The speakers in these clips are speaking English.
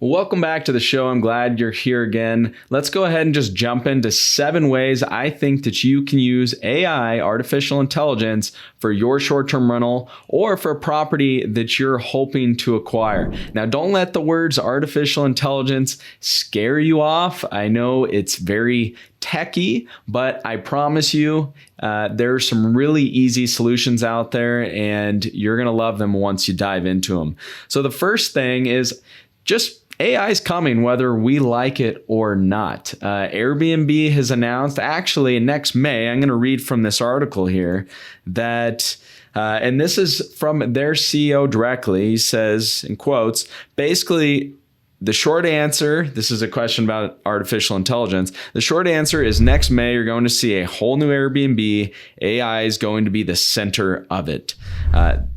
Welcome back to the show. I'm glad you're here again. Let's go ahead and just jump into 7 ways I think that you can use AI, artificial intelligence, for your short-term rental or for a property that you're hoping to acquire. Now, don't let the words artificial intelligence scare you off. I know it's very techy, but I promise you there's some really easy solutions out there and you're going to love them once you dive into them. So the first thing is just AI is coming whether we like it or not. Airbnb has announced actually next May, I'm going to read from this article here, that and this is from their CEO directly. He says, in quotes, basically, the short answer, this is a question about artificial intelligence. The short answer is next May, you're going to see a whole new Airbnb. AI is going to be the center of it.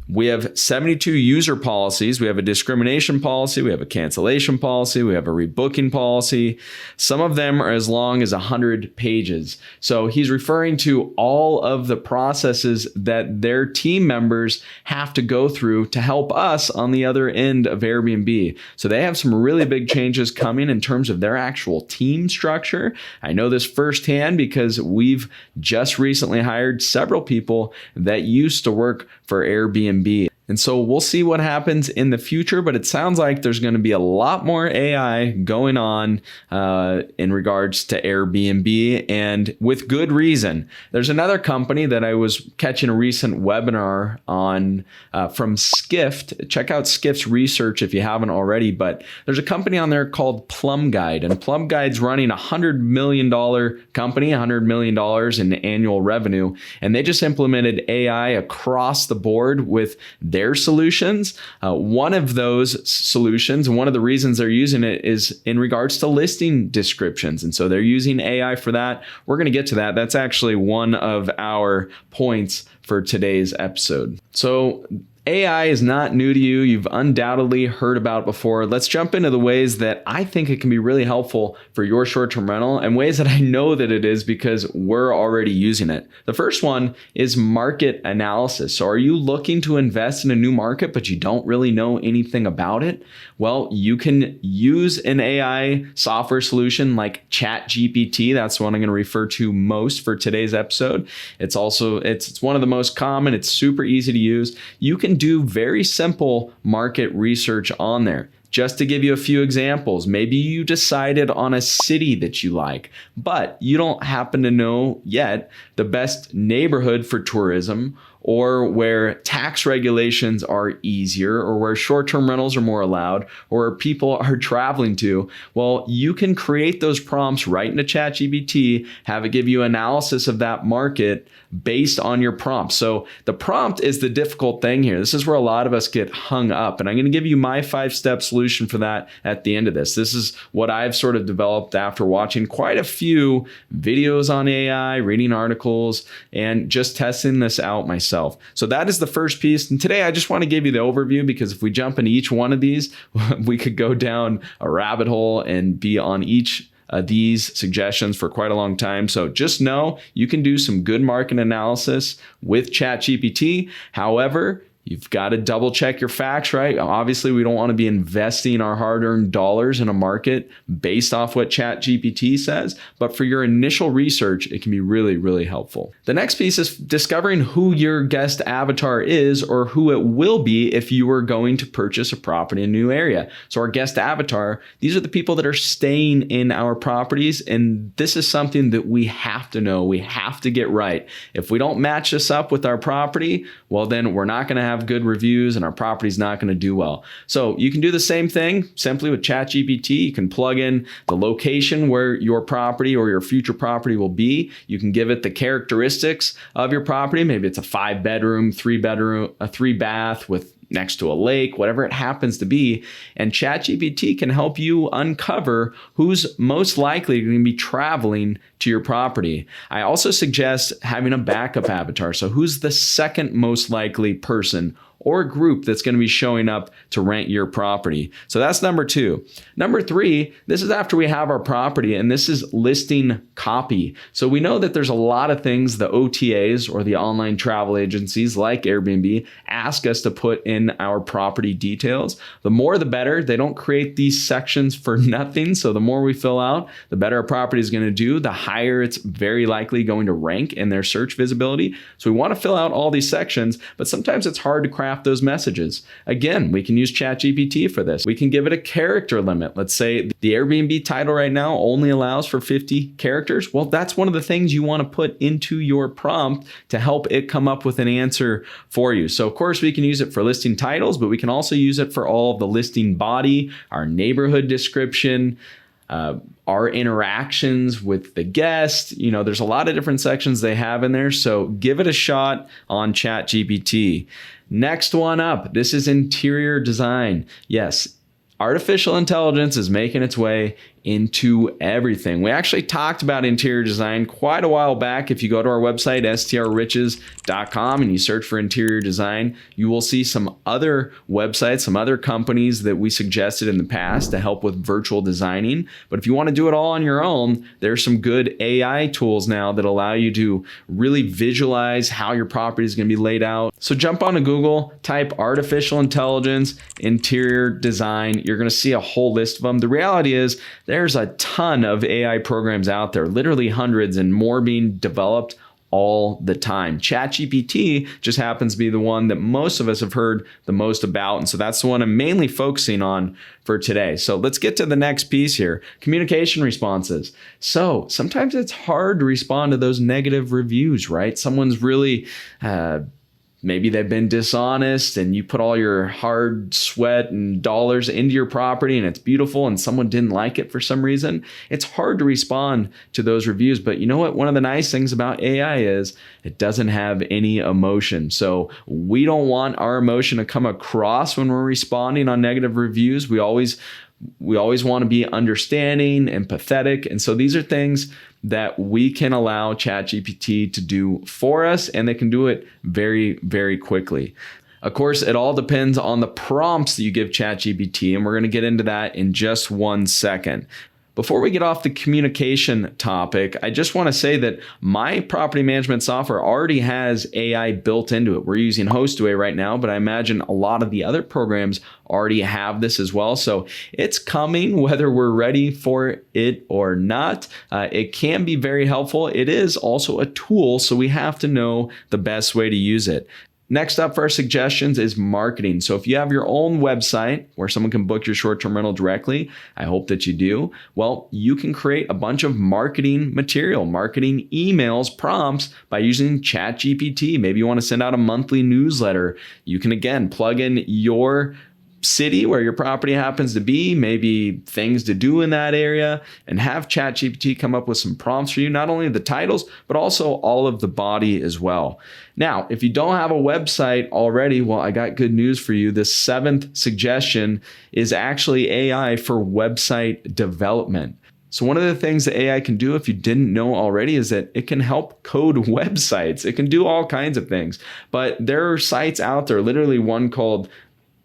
We have 72 user policies. We have a discrimination policy. We have a cancellation policy. We have a rebooking policy. Some of them are as long as 100 pages. So he's referring to all of the processes that their team members have to go through to help us on the other end of Airbnb. So they have some really big changes coming in terms of their actual team structure. I know this firsthand because we've just recently hired several people that used to work for Airbnb. And so we'll see what happens in the future, but it sounds like there's going to be a lot more AI going on in regards to Airbnb, and with good reason. There's another company that I was catching a recent webinar on from Skift. Check out Skift's research if you haven't already, but there's a company on there called Plum Guide, and Plum Guide's running a $100 million company, $100 million in annual revenue, and they just implemented AI across the board with their solutions. One of those solutions, and one of the reasons they're using it, is in regards to listing descriptions. And so they're using AI for that. We're going to get to that. That's actually one of our points for today's episode. So AI is not new to you. You've undoubtedly heard about it before. Let's jump into the ways that I think it can be really helpful for your short-term rental, and ways that I know that it is because we're already using it. The first one is market analysis. So are you looking to invest in a new market, but you don't really know anything about it? Well, you can use an AI software solution like Chat GPT. That's the one I'm going to refer to most for today's episode. It's one of the most common. It's super easy to use. You can do very simple market research on there. Just to give you a few examples, maybe you decided on a city that you like, but you don't happen to know yet the best neighborhood for tourism, or where tax regulations are easier, or where short-term rentals are more allowed, or where people are traveling to. Well, you can create those prompts right into ChatGPT, have it give you analysis of that market based on your prompt. So the prompt is the difficult thing here. This is where a lot of us get hung up, and I'm going to give you my 5-step solution for that at the end of this. This is what I've sort of developed after watching quite a few videos on AI, reading articles, and just testing this out myself. So that is the first piece. And today I just want to give you the overview, because if we jump into each one of these, we could go down a rabbit hole and be on each these suggestions for quite a long time. So just know you can do some good market analysis with ChatGPT. However, you've got to double check your facts, right? Obviously, we don't want to be investing our hard-earned dollars in a market based off what ChatGPT says, but for your initial research, it can be really, really helpful. The next piece is discovering who your guest avatar is, or who it will be if you are going to purchase a property in a new area. So our guest avatar, these are the people that are staying in our properties, and this is something that we have to know. We have to get right. If we don't match this up with our property, well, then we're not going to have good reviews and our property's not going to do well. So you can do the same thing simply with ChatGPT. You can plug in the location where your property or your future property will be. You can give it the characteristics of your property. Maybe it's a 5-bedroom, 3-bedroom, a 3-bath with next to a lake, whatever it happens to be. And ChatGPT can help you uncover who's most likely going to be traveling to your property. I also suggest having a backup avatar. So who's the second most likely person or group that's going to be showing up to rent your property. So that's number 2. Number 3, this is after we have our property, and this is listing copy. So we know that there's a lot of things the OTAs or the online travel agencies like Airbnb ask us to put in our property details. The more the better. They don't create these sections for nothing. So the more we fill out, the better our property is going to do, the higher it's very likely going to rank in their search visibility. So we want to fill out all these sections, but sometimes it's hard to craft those messages. Again, we can use Chat GPT for this. We can give it a character limit. Let's say the Airbnb title right now only allows for 50 characters. Well, that's one of the things you want to put into your prompt to help it come up with an answer for you. So of course we can use it for listing titles, but we can also use it for all of the listing body, our neighborhood description, our interactions with the guest. There's a lot of different sections they have in there. So give it a shot on Chat GPT. Next one up, this is interior design. Yes, artificial intelligence is making its way into everything. We actually talked about interior design quite a while back. If you go to our website, strriches.com, and you search for interior design, you will see some other websites, some other companies that we suggested in the past to help with virtual designing. But if you want to do it all on your own, there's some good AI tools now that allow you to really visualize how your property is going to be laid out. So jump onto Google, type artificial intelligence, interior design. You're going to see a whole list of them. The reality is, there's a ton of AI programs out there, literally hundreds, and more being developed all the time. ChatGPT just happens to be the one that most of us have heard the most about. And so that's the one I'm mainly focusing on for today. So let's get to the next piece here. Communication responses. So sometimes it's hard to respond to those negative reviews, right? Someone's really, maybe they've been dishonest and you put all your hard sweat and dollars into your property and it's beautiful and someone didn't like it for some reason. It's hard to respond to those reviews. But you know what? One of the nice things about AI is it doesn't have any emotion. So we don't want our emotion to come across when we're responding on negative reviews. We always want to be understanding, empathetic. And so these are things that we can allow ChatGPT to do for us, and they can do it very, very quickly. Of course, it all depends on the prompts that you give ChatGPT, and we're going to get into that in just one second. Before we get off the communication topic, I just want to say that my property management software already has AI built into it. We're using Hostaway right now, but I imagine a lot of the other programs already have this as well. So it's coming whether we're ready for it or not. It can be very helpful. It is also a tool, so we have to know the best way to use it. Next up for our suggestions is marketing. So if you have your own website where someone can book your short-term rental directly, I hope that you do, well, you can create a bunch of marketing material, marketing emails, prompts by using Chat GPT. Maybe you want to send out a monthly newsletter. You can, again, plug in your city where your property happens to be, maybe things to do in that area, and have ChatGPT come up with some prompts for you, not only the titles, but also all of the body as well. Now, if you don't have a website already, well, I got good news for you. The 7th suggestion is actually AI for website development. So one of the things that AI can do, if you didn't know already, is that it can help code websites. It can do all kinds of things, but there are sites out there, literally one called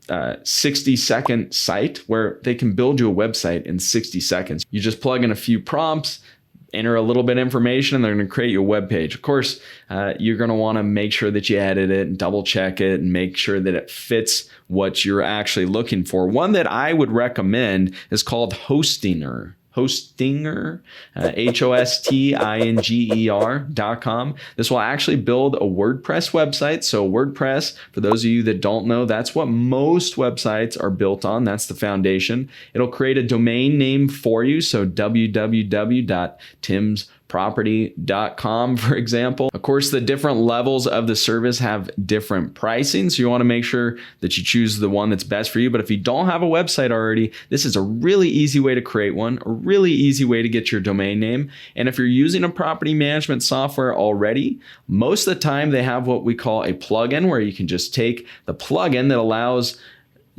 60-second site where they can build you a website in 60 seconds. You just plug in a few prompts, enter a little bit of information, and they're going to create your web page. Of course, you're going to want to make sure that you edit it and double check it and make sure that it fits what you're actually looking for. One that I would recommend is called Hostinger. Hostinger, HOSTINGER.com. This will actually build a WordPress website. So WordPress, for those of you that don't know, that's what most websites are built on. That's the foundation. It'll create a domain name for you. So www.timsproperty.com, for example. Of course, the different levels of the service have different pricing. So you want to make sure that you choose the one that's best for you. But if you don't have a website already, this is a really easy way to create one, a really easy way to get your domain name. And if you're using a property management software already, most of the time they have what we call a plugin, where you can just take the plugin that allows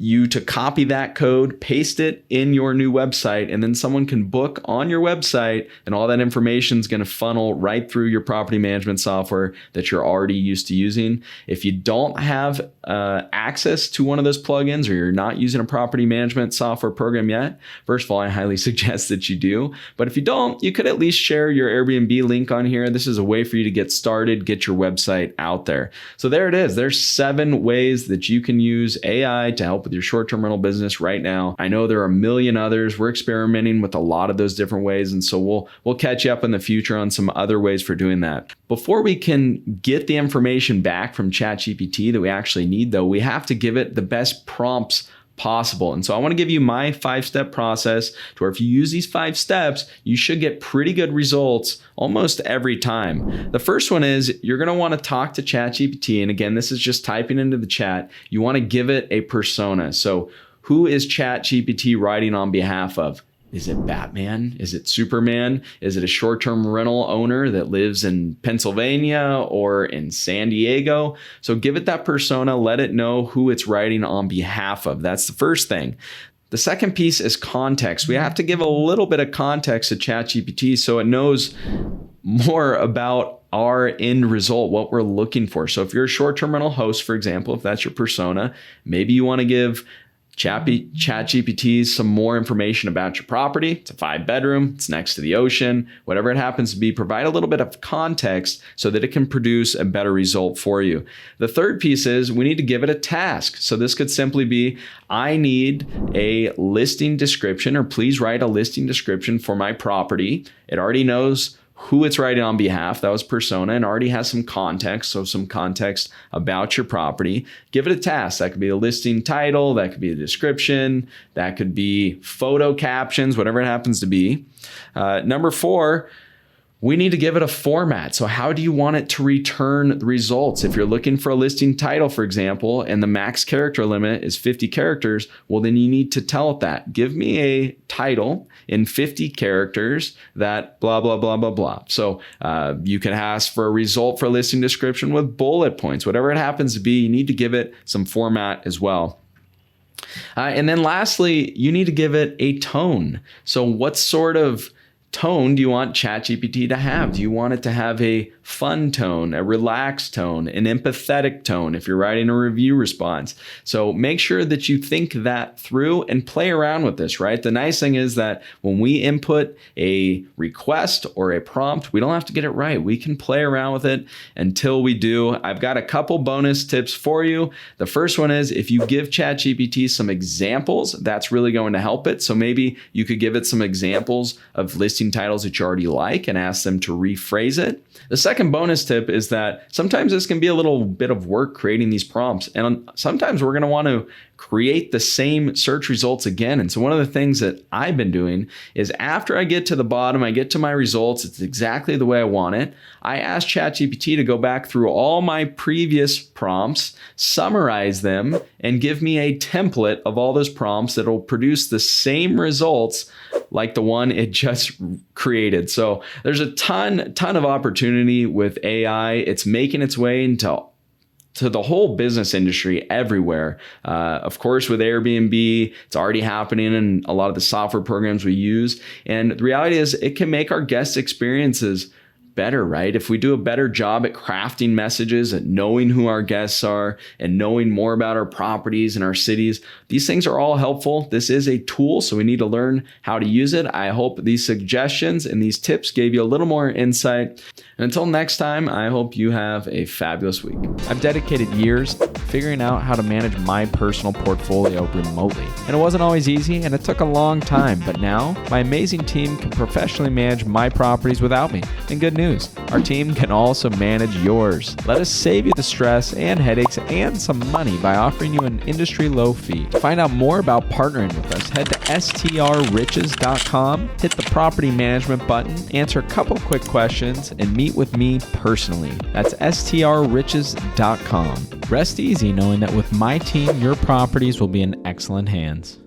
you to copy that code, paste it in your new website, and then someone can book on your website, and all that information is going to funnel right through your property management software that you're already used to using. If you don't have access to one of those plugins, or you're not using a property management software program yet, first of all, I highly suggest that you do. But if you don't, you could at least share your Airbnb link on here. This is a way for you to get started, get your website out there. So there it is. There's 7 ways that you can use AI to help with your short-term rental business right now. I know there are a million others. We're experimenting with a lot of those different ways, and so we'll catch you up in the future on some other ways for doing that. Before we can get the information back from Chat GPT that we actually need, though, we have to give it the best prompts possible. And so I want to give you my 5-step process to where if you use these 5 steps, you should get pretty good results almost every time. The first one is you're going to want to talk to Chat GPT. And again, this is just typing into the chat. You want to give it a persona. So who is Chat GPT writing on behalf of? Is it Batman? Is it Superman? Is it a short-term rental owner that lives in Pennsylvania or in San Diego? So give it that persona, let it know who it's writing on behalf of. That's the first thing. The second piece is context. We have to give a little bit of context to ChatGPT so it knows more about our end result, what we're looking for. So if you're a short-term rental host, for example, if that's your persona, maybe you want to give ChatGPT some more information about your property. It's a 5-bedroom, it's next to the ocean, whatever it happens to be. Provide a little bit of context so that it can produce a better result for you. The third piece is we need to give it a task. So this could simply be, I need a listing description, or please write a listing description for my property. It already knows who it's writing on behalf. That was persona, and already has some context. So some context about your property. Give it a task. That could be a listing title. That could be a description. That could be photo captions, whatever it happens to be. Number 4, we need to give it a format. So how do you want it to return the results? If you're looking for a listing title, for example, and the max character limit is 50 characters, well, then you need to tell it that. Give me a title in 50 characters that blah, blah, blah, blah, blah. So you can ask for a result for a listing description with bullet points. Whatever it happens to be, you need to give it some format as well. And then lastly, you need to give it a tone. So what sort of tone do you want ChatGPT to have? Do you want it to have a fun tone, a relaxed tone, an empathetic tone if you're writing a review response? So make sure that you think that through and play around with this, right? The nice thing is that when we input a request or a prompt, we don't have to get it right. We can play around with it until we do. I've got a couple bonus tips for you. The first one is if you give ChatGPT some examples, that's really going to help it. So maybe you could give it some examples of listing titles that you already like and ask them to rephrase it. The second bonus tip is that sometimes this can be a little bit of work creating these prompts. And sometimes we're going to want to create the same search results again. And so one of the things that I've been doing is after I get to the bottom, I get to my results, it's exactly the way I want it. I ask ChatGPT to go back through all my previous prompts, summarize them, and give me a template of all those prompts that will produce the same results like the one it just created. So there's a ton of opportunity with AI. It's making its way into the whole business industry everywhere. Of course, with Airbnb, it's already happening in a lot of the software programs we use. And the reality is it can make our guest experiences better, right? If we do a better job at crafting messages, at knowing who our guests are, and knowing more about our properties and our cities, these things are all helpful. This is a tool, so we need to learn how to use it. I hope these suggestions and these tips gave you a little more insight. And until next time, I hope you have a fabulous week. I've dedicated years figuring out how to manage my personal portfolio remotely. And it wasn't always easy, and it took a long time, but now my amazing team can professionally manage my properties without me. And good news, our team can also manage yours. Let us save you the stress and headaches and some money by offering you an industry low fee. To find out more about partnering with us, head to strriches.com, hit the property management button, answer a couple quick questions, and meet with me personally. That's strriches.com. Rest easy knowing that with my team, your properties will be in excellent hands.